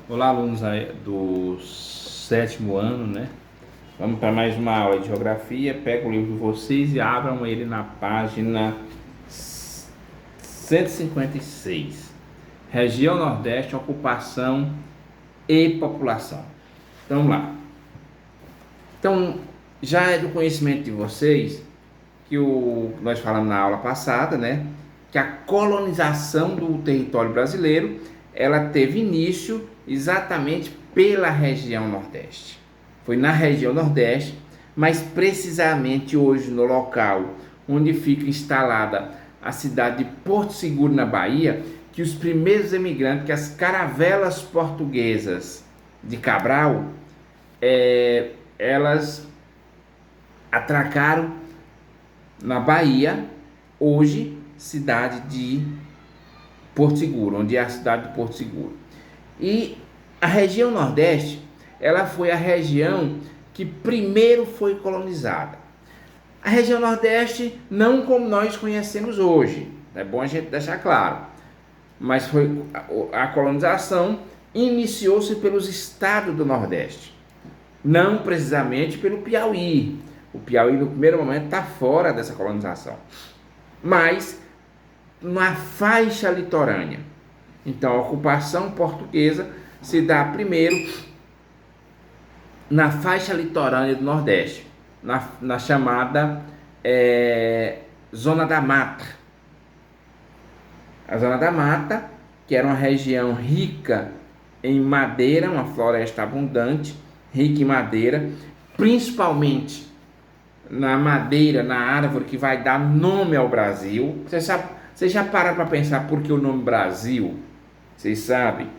Olá, alunos aí do sétimo ano, né? Vamos para mais uma aula de geografia. Pega o livro de vocês e abram ele na página 156. Região Nordeste, ocupação e população. Então, vamos lá. Então, já é do conhecimento de vocês que nós falamos na aula passada, né? Que a colonização do território brasileiro, ela teve início exatamente pela região Nordeste. Foi na região Nordeste, mas precisamente hoje no local onde fica instalada a cidade de Porto Seguro, na Bahia, que os primeiros emigrantes, que as caravelas portuguesas de Cabral, elas atracaram na Bahia, hoje cidade de Porto Seguro, onde é a cidade de Porto Seguro. E a região Nordeste, ela foi a região que primeiro foi colonizada. A região Nordeste não como nós conhecemos hoje, é bom a gente deixar claro, mas foi a colonização iniciou-se pelos estados do Nordeste, não precisamente pelo Piauí. O Piauí no primeiro momento está fora dessa colonização, mas na faixa litorânea. Então a ocupação portuguesa se dá primeiro na faixa litorânea do Nordeste, na chamada Zona da Mata. A Zona da Mata, que era uma região rica em madeira, uma floresta abundante, rica em madeira, principalmente na madeira, na árvore que vai dar nome ao Brasil. Vocês já pararam para pensar por que o nome Brasil? Vocês sabem?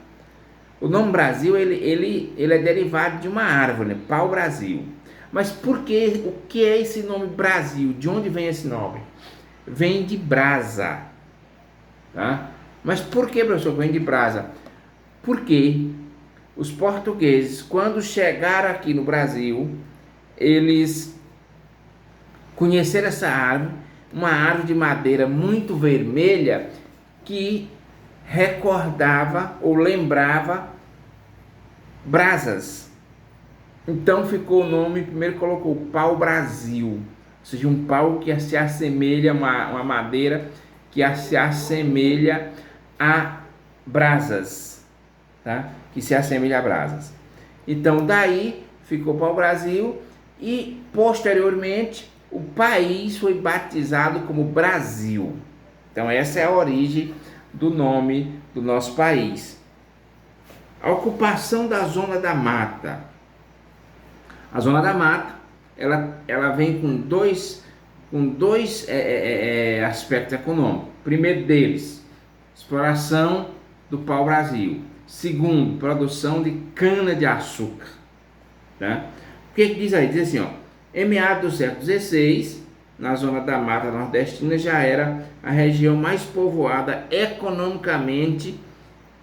O nome Brasil, ele é derivado de uma árvore, né? Pau-brasil. Mas por que, o que é esse nome Brasil? De onde vem esse nome? Vem de brasa. Tá? Mas por que, professor, vem de brasa? Porque os portugueses, quando chegaram aqui no Brasil, eles conheceram essa árvore, uma árvore de madeira muito vermelha que recordava ou lembrava brasas. Então ficou o nome, primeiro colocou pau-brasil, ou seja, um pau que se assemelha, uma madeira que se assemelha a brasas, tá? Que se assemelha a brasas. Então daí ficou pau-brasil e posteriormente o país foi batizado como Brasil. Então essa é a origem do nome do nosso país. A ocupação da Zona da Mata. A Zona da Mata, ela vem com dois aspectos econômicos. Primeiro deles, exploração do pau-brasil. Segundo, produção de cana-de-açúcar. Tá? O que diz aí? Diz assim, ó, em meados do século XVI, na Zona da Mata Nordestina, já era a região mais povoada economicamente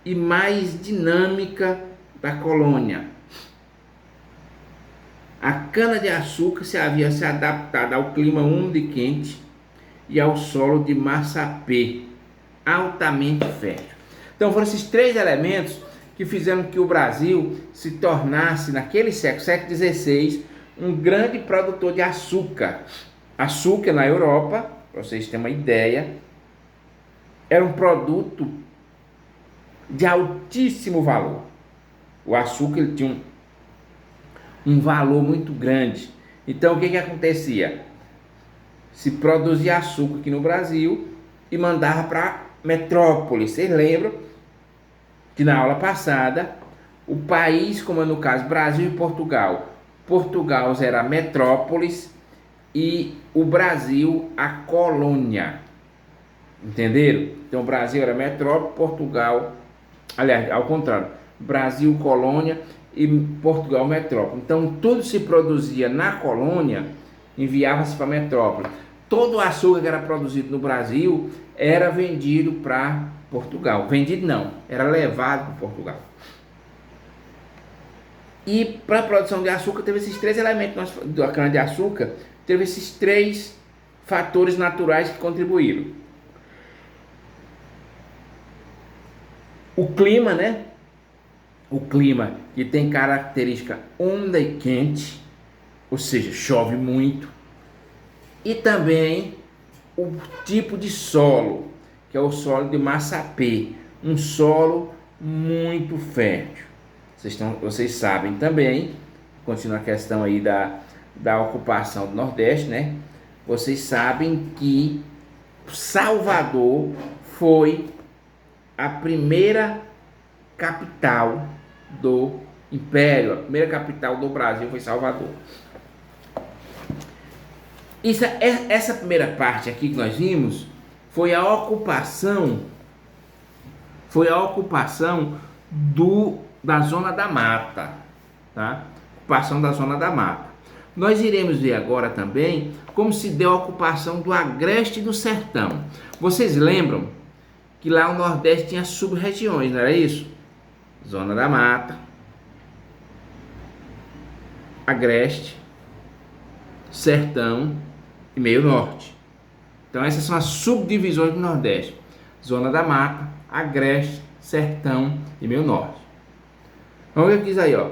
e mais dinâmica da colônia. A cana-de-açúcar se havia se adaptado ao clima úmido e quente e ao solo de massapê, altamente fértil. Então foram esses três elementos que fizeram que o Brasil se tornasse, naquele século XVI, um grande produtor de açúcar. Açúcar na Europa, para vocês terem uma ideia, era um produto de altíssimo valor. O açúcar ele tinha um valor muito grande. Então o que acontecia? Se produzia açúcar aqui no Brasil e mandava para metrópole. Vocês lembram que na aula passada o país, como é no caso Brasil e Portugal, Portugal era a metrópolis e o Brasil a colônia. Entenderam? Então o Brasil era metrópole, Portugal, aliás, ao contrário, Brasil colônia e Portugal metrópole. Então tudo se produzia na colônia, enviava-se para a metrópole. Todo o açúcar que era produzido no Brasil era vendido para Portugal. Vendido não, era levado para Portugal. E para a produção de açúcar teve esses três elementos da cana-de-açúcar, teve esses três fatores naturais que contribuíram. O clima, né? o clima que tem característica úmida e quente, ou seja, chove muito, e também o tipo de solo, que é o solo de Massapê, um solo muito fértil. Vocês sabem também, continua a questão aí da ocupação do Nordeste, né? Vocês sabem que Salvador foi a primeira capital do Império, a primeira capital do Brasil foi Salvador. Essa primeira parte aqui que nós vimos foi a ocupação da Zona da Mata, tá? Ocupação da Zona da Mata. Nós iremos ver agora também como se deu a ocupação do Agreste do Sertão. Vocês lembram que lá o Nordeste tinha sub-regiões, não era isso? Zona da Mata, Agreste, Sertão e Meio Norte. Então essas são as subdivisões do Nordeste: Zona da Mata, Agreste, Sertão e Meio Norte. Vamos ver o que diz aí, ó.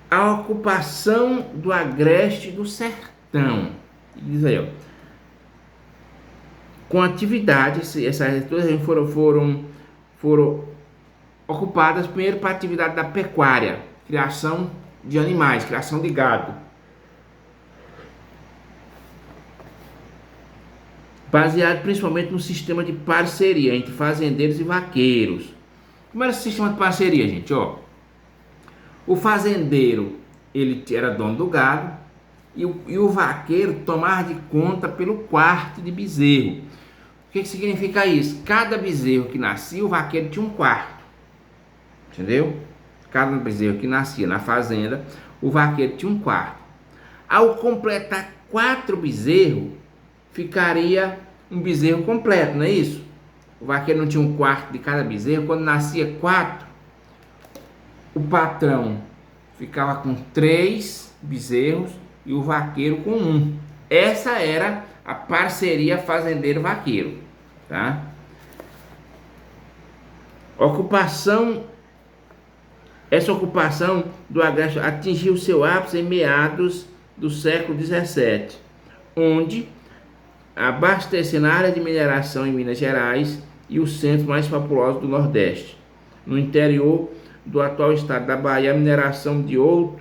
A ocupação do Agreste do Sertão. Diz aí, ó. Com atividades, essas duas foram ocupadas primeiro para a atividade da pecuária, criação de animais, criação de gado, baseado principalmente no sistema de parceria entre fazendeiros e vaqueiros. Como era esse sistema de parceria, gente? Ó, o fazendeiro, ele era dono do gado e o vaqueiro tomava de conta pelo quarto de bezerro. O que significa isso? Cada bezerro que nascia, o vaqueiro tinha um quarto. Entendeu? Cada bezerro que nascia na fazenda, o vaqueiro tinha um quarto. Ao completar 4 bezerros, ficaria um bezerro completo, não é isso? O vaqueiro não tinha um quarto de cada bezerro. Quando nascia 4, o patrão ficava com 3 bezerros e o vaqueiro com 1. Essa era a parceria fazendeiro-vaqueiro, tá? Essa ocupação do Agreste atingiu seu ápice em meados do século XVII, onde abastecendo a área de mineração em Minas Gerais e os centros mais populosos do Nordeste. No interior do atual estado da Bahia, a mineração de ouro,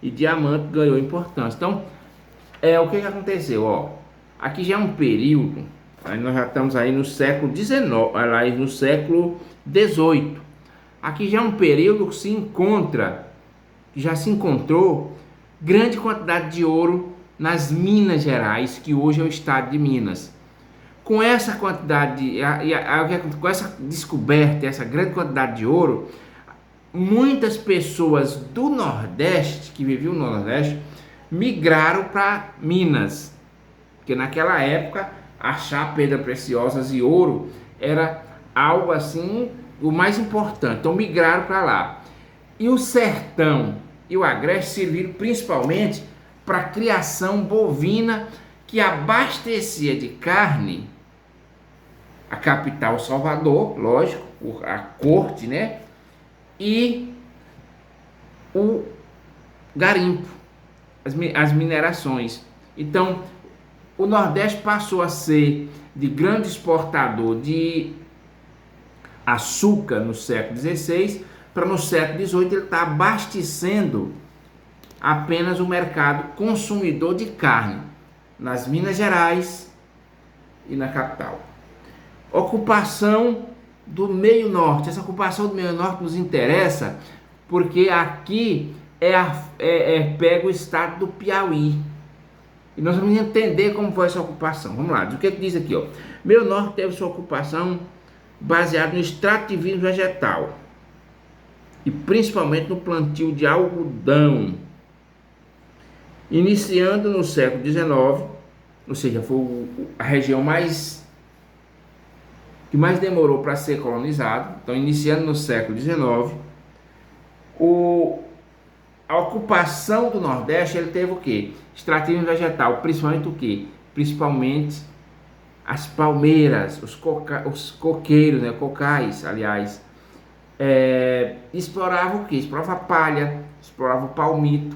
e diamante ganhou importância. Então, o que aconteceu? Ó, aqui já é um período, aí nós já estamos aí no século XIX, no século XVIII. Aqui já é um período que já se encontrou grande quantidade de ouro nas Minas Gerais, que hoje é o estado de Minas. Com essa quantidade, com essa descoberta, essa grande quantidade de ouro, muitas pessoas do Nordeste, que viviam no Nordeste, migraram para Minas, porque naquela época achar pedras preciosas e ouro era algo assim, o mais importante. Então migraram para lá. E o Sertão e o Agreste serviram principalmente para a criação bovina, que abastecia de carne a capital Salvador, lógico, a corte, né? E o garimpo, as minerações. Então, o Nordeste passou a ser de grande exportador de açúcar no século XVI, para no século XVIII ele está abastecendo apenas o mercado consumidor de carne nas Minas Gerais e na capital. Ocupação do Meio Norte. Essa ocupação do Meio Norte nos interessa porque aqui pega o estado do Piauí. E nós vamos entender como foi essa ocupação. Vamos lá, o que diz aqui? Ó. Meio Norte teve sua ocupação baseada no extrativismo vegetal e principalmente no plantio de algodão. Iniciando no século XIX, ou seja, foi a região que mais demorou para ser colonizado. Então, iniciando no século XIX, a ocupação do Nordeste, ele teve o quê? Extrativismo vegetal, principalmente o quê? Principalmente as palmeiras, os coqueiros, né? Cocais, aliás, Explorava o que? Explorava palha, explorava o palmito,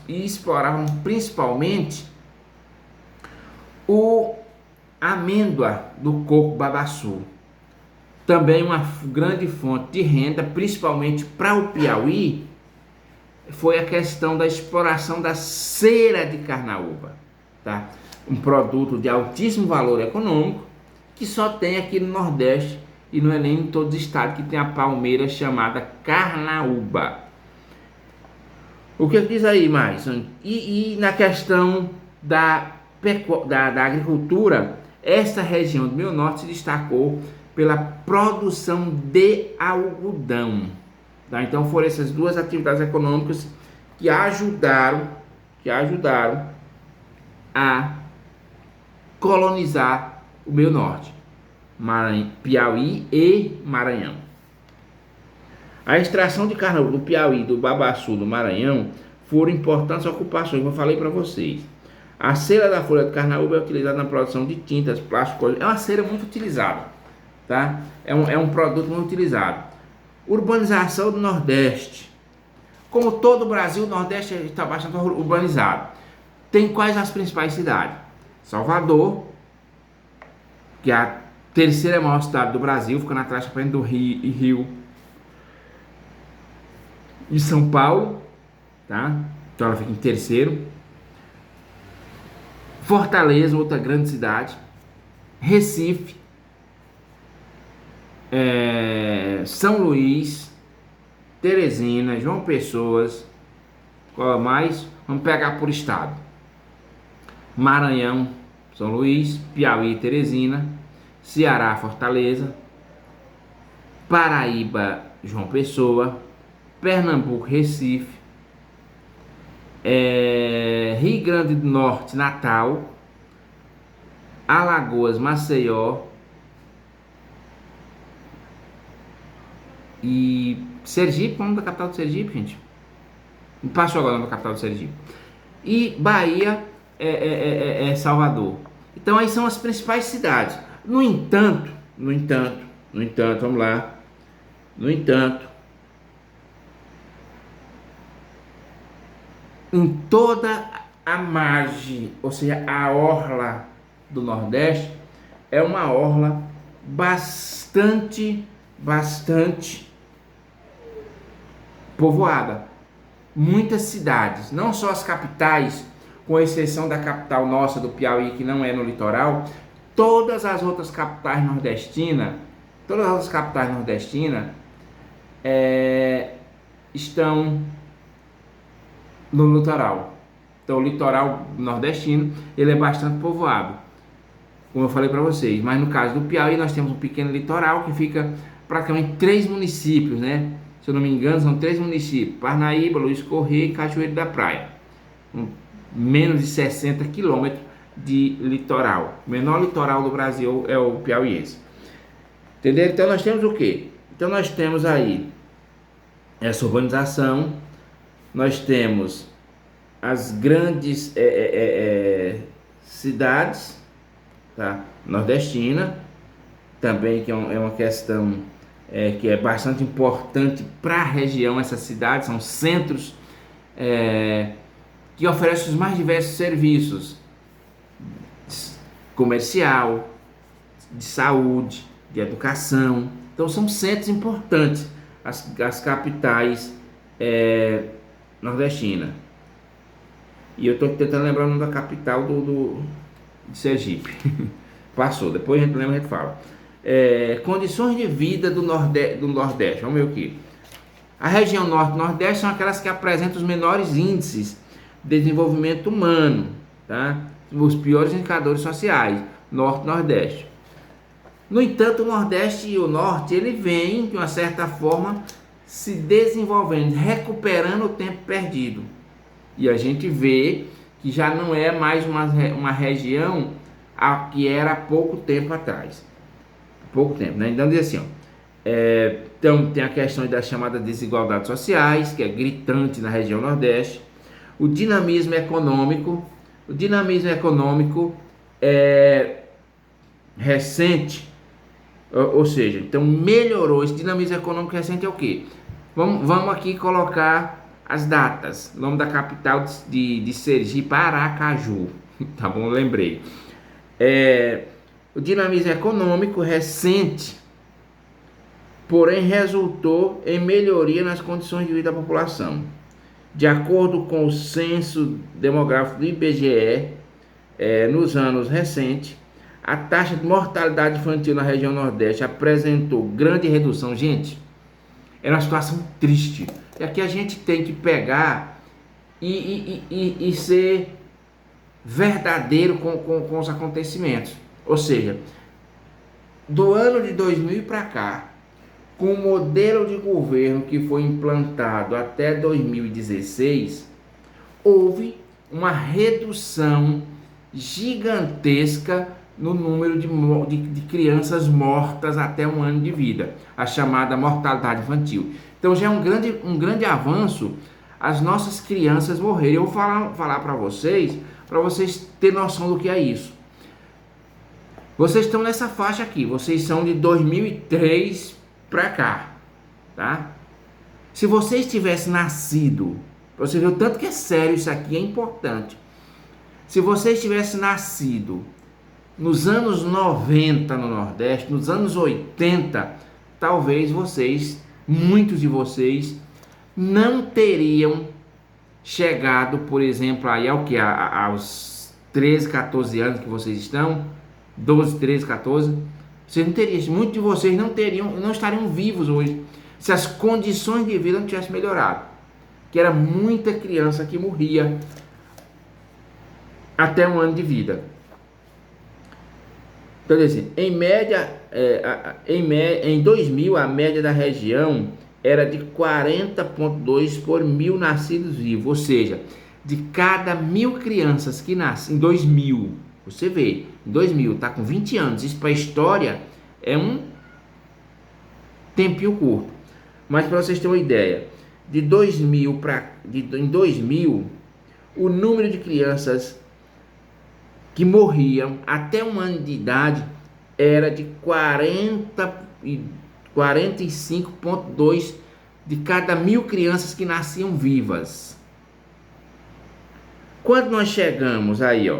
exploravam principalmente o amêndoa do coco babaçu. Também uma grande fonte de renda, principalmente para o Piauí, foi a questão da exploração da cera de carnaúba, tá? Um produto de altíssimo valor econômico que só tem aqui no Nordeste e não é nem em todos os estados que tem a palmeira chamada carnaúba. O que diz aí mais? E na questão da agricultura, essa região do meio norte se destacou pela produção de algodão. Tá? Então foram essas duas atividades econômicas que ajudaram a colonizar o meio norte, Piauí e Maranhão. A extração de carnaúba do Piauí, do Babaçu, do Maranhão foram importantes ocupações, como eu falei para vocês. A cera da folha de carnaúba é utilizada na produção de tintas, plásticos. É uma cera muito utilizada, tá? É um produto muito utilizado. Urbanização do Nordeste. Como todo o Brasil, o Nordeste está bastante urbanizado. Tem quais as principais cidades? Salvador, que é a terceira maior cidade do Brasil, ficando atrás do Rio e São Paulo, tá? Então ela fica em terceiro. Fortaleza, outra grande cidade. Recife, São Luís, Teresina, João Pessoa, qual mais? Vamos pegar por estado. Maranhão, São Luís, Piauí, Teresina, Ceará, Fortaleza, Paraíba, João Pessoa, Pernambuco, Recife, Rio Grande do Norte, Natal, Alagoas, Maceió e Sergipe. Vamos da capital do Sergipe, gente. Me passou agora na capital do Sergipe. E Bahia é Salvador. Então aí são as principais cidades. No entanto, vamos lá. No entanto, em toda a margem, ou seja, a orla do Nordeste, é uma orla bastante povoada. Muitas cidades, não só as capitais, com exceção da capital nossa do Piauí, que não é no litoral, todas as outras capitais nordestinas, estão no litoral. Então o litoral nordestino, ele é bastante povoado, como eu falei para vocês. Mas no caso do Piauí, nós temos um pequeno litoral que fica praticamente 3 municípios, né? Se eu não me engano, são 3 municípios: Parnaíba, Luiz Correia e Cajueiro da Praia. Menos de 60 quilômetros de litoral. O menor litoral do Brasil é o piauiense. Entendeu? Então nós temos o quê? Então nós temos aí essa urbanização, nós temos as grandes cidades, tá? Nordestina, também, que é uma questão que é bastante importante para a região. Essas cidades são centros que oferecem os mais diversos serviços: comercial, de saúde, de educação. Então são centros importantes, as capitais nordestinas. E eu estou tentando lembrar o nome da capital de Sergipe. Passou, depois a gente lembra, a gente fala. Condições de vida do Nordeste. Vamos ver o que. A região Norte e Nordeste são aquelas que apresentam os menores índices de desenvolvimento humano, tá? Os piores indicadores sociais, Norte e Nordeste. No entanto, o Nordeste e o Norte, ele vem, de uma certa forma, se desenvolvendo, recuperando o tempo perdido. E a gente vê que já não é mais uma região que era há pouco tempo atrás. Pouco tempo, né? Então diz assim, então tem a questão das chamadas desigualdades sociais, que é gritante na região Nordeste. O dinamismo econômico recente, Ou seja, então melhorou. Esse dinamismo econômico recente é o quê? Vamos aqui colocar as datas. O nome da capital de Sergipe, Aracaju. Tá bom, lembrei. O dinamismo econômico recente, porém, resultou em melhoria nas condições de vida da população. De acordo com o censo demográfico do IBGE, nos anos recentes, a taxa de mortalidade infantil na região Nordeste apresentou grande redução. Gente, é uma situação triste. E aqui a gente tem que pegar e ser verdadeiro com os acontecimentos. Ou seja, do ano de 2000 para cá, com o modelo de governo que foi implantado até 2016, houve uma redução gigantesca no número de crianças mortas até 1 ano de vida, a chamada mortalidade infantil. Então já é um grande avanço as nossas crianças morrerem. Eu vou falar para vocês terem noção do que é isso. Vocês estão nessa faixa aqui, vocês são de 2003 para cá, tá? Se vocês tivessem nascido, você vê o tanto que é sério isso aqui, é importante. Se vocês tivessem nascido nos anos 90 no Nordeste, nos anos 80, talvez muitos de vocês, não teriam chegado, por exemplo, aí aos 13, 14 anos que vocês estão, 12, 13, 14, vocês não teriam, muitos de vocês não estariam vivos hoje, se as condições de vida não tivessem melhorado, que era muita criança que morria até 1 ano de vida. Então, assim, em média, em 2000, a média da região era de 40,2 por mil nascidos vivos, ou seja, de cada 1.000 crianças que nascem, em 2000, você vê, em 2000, tá com 20 anos, isso para a história é um tempinho curto, mas para vocês terem uma ideia, em 2000, o número de crianças que morriam até 1 ano de idade era de 45,2 de cada 1.000 crianças que nasciam vivas. Quando nós chegamos aí,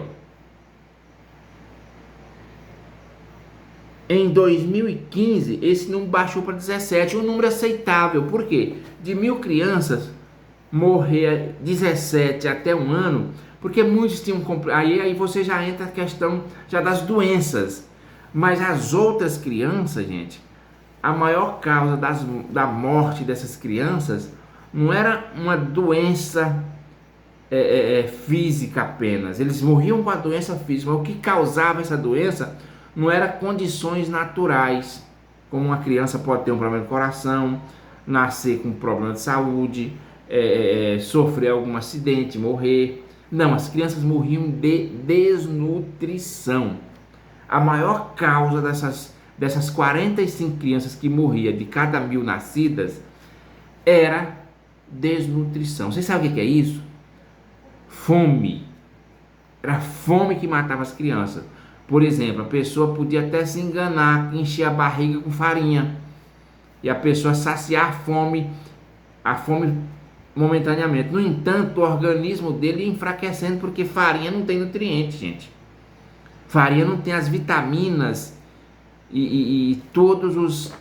em 2015, esse número baixou para 17, um número aceitável. Por quê? De 1.000 crianças, morrer 17 até 1 ano, porque muitos tinham... Aí você já entra a questão já das doenças. Mas as outras crianças, gente, a maior causa da morte dessas crianças não era uma doença física apenas. Eles morriam com a doença física, mas o que causava essa doença não era condições naturais, como uma criança pode ter um problema de coração, nascer com um problema de saúde, sofrer algum acidente, morrer. Não, as crianças morriam de desnutrição. A maior causa dessas 45 crianças que morriam de cada 1.000 nascidas era desnutrição. Vocês sabem o que é isso? Fome. Era fome que matava as crianças. Por exemplo, a pessoa podia até se enganar, encher a barriga com farinha e a pessoa saciar a fome momentaneamente. No entanto, o organismo dele ia enfraquecendo, porque farinha não tem nutrientes, gente. Farinha não tem as vitaminas e todos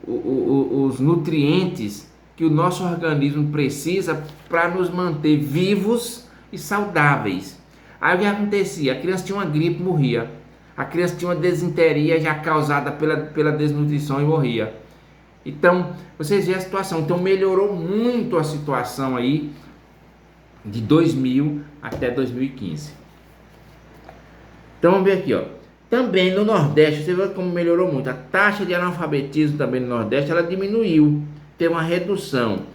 os nutrientes que o nosso organismo precisa para nos manter vivos e saudáveis. Aí o que acontecia? A criança tinha uma gripe, morria. A criança tinha uma desinteria já causada pela desnutrição e morria. Então, vocês veem a situação. Então, melhorou muito a situação aí de 2000 até 2015. Então, vamos ver aqui, Também no Nordeste, você vê como melhorou muito. A taxa de analfabetismo também no Nordeste, ela diminuiu. Teve uma redução.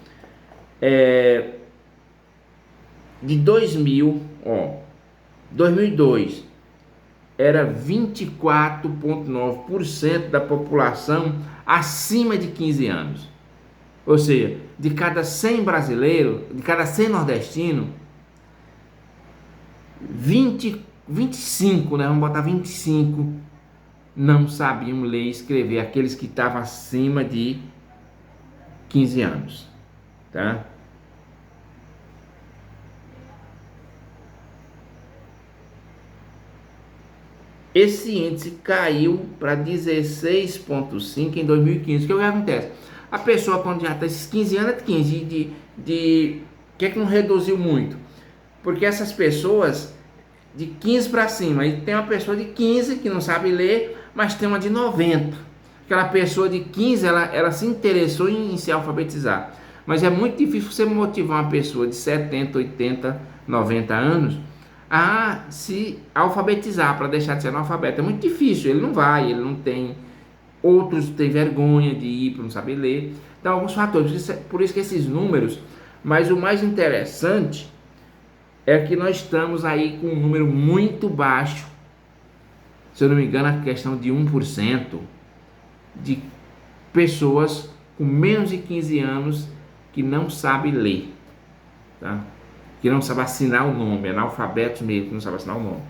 De 2002, era 24,9% da população acima de 15 anos. Ou seja, de cada 100 brasileiros, de cada 100 nordestinos, 25, né? Vamos botar 25 não sabiam ler e escrever, aqueles que estavam acima de 15 anos, tá? Esse índice caiu para 16,5 em 2015. O que acontece? A pessoa, quando já está esses 15 anos, é de 15, que é que não reduziu muito? Porque essas pessoas de 15 para cima, aí tem uma pessoa de 15 que não sabe ler, mas tem uma de 90. Aquela pessoa de 15, ela se interessou em se alfabetizar. Mas é muito difícil você motivar uma pessoa de 70, 80, 90 anos a se alfabetizar, para deixar de ser analfabeto. É muito difícil, ele não vai, ele não tem. Outros têm vergonha de ir, para não saber ler. Então, alguns fatores. Por isso que esses números. Mas o mais interessante é que nós estamos aí com um número muito baixo. Se eu não me engano, a questão de 1% de pessoas com menos de 15 anos que não sabem ler, tá? Que não sabe assinar o nome, analfabetos mesmo, que não sabe assinar o nome.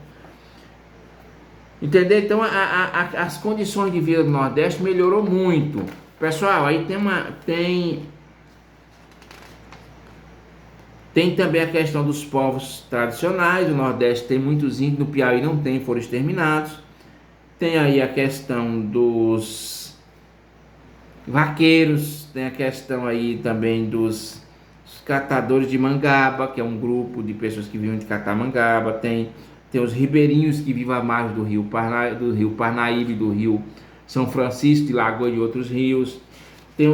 Entendeu? Então as condições de vida do Nordeste melhorou muito. Pessoal, aí tem também a questão dos povos tradicionais. O Nordeste tem muitos índios, no Piauí não tem, foram exterminados. Tem aí a questão dos vaqueiros, tem a questão aí também dos catadores de mangaba, que é um grupo de pessoas que vivem de catar mangaba. Tem os ribeirinhos que vivem à margem do rio Parnaíbe, do rio São Francisco, de Lagoa e de outros rios. Tem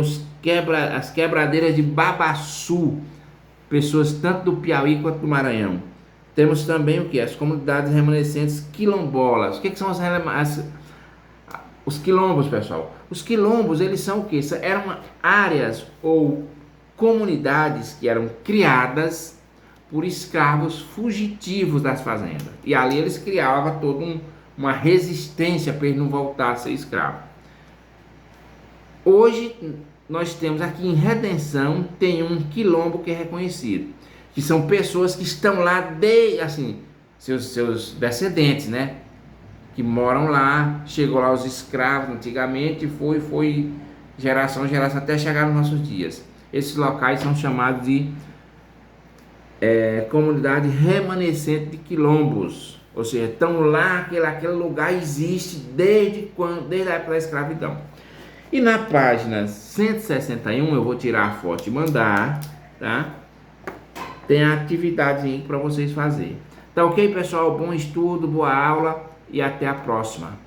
as quebradeiras de Babaçu, pessoas tanto do Piauí quanto do Maranhão. Temos também o que? As comunidades remanescentes quilombolas. O que são os quilombos, pessoal? Os quilombos, eles são o que? Eram áreas ou comunidades que eram criadas por escravos fugitivos das fazendas. E ali eles criavam toda uma resistência para eles não voltar a ser escravo. Hoje nós temos aqui em Redenção, tem um quilombo que é reconhecido, que são pessoas que estão lá seus descendentes, né? Que moram lá, chegou lá os escravos antigamente e foi geração em geração até chegar nos nossos dias. Esses locais são chamados de comunidade remanescente de quilombos, ou seja, estão lá, aquele lugar existe desde a época da escravidão. E na página 161, eu vou tirar a foto e mandar, tá? Tem a atividade aí para vocês fazerem. Tá ok, pessoal? Bom estudo, boa aula e até a próxima.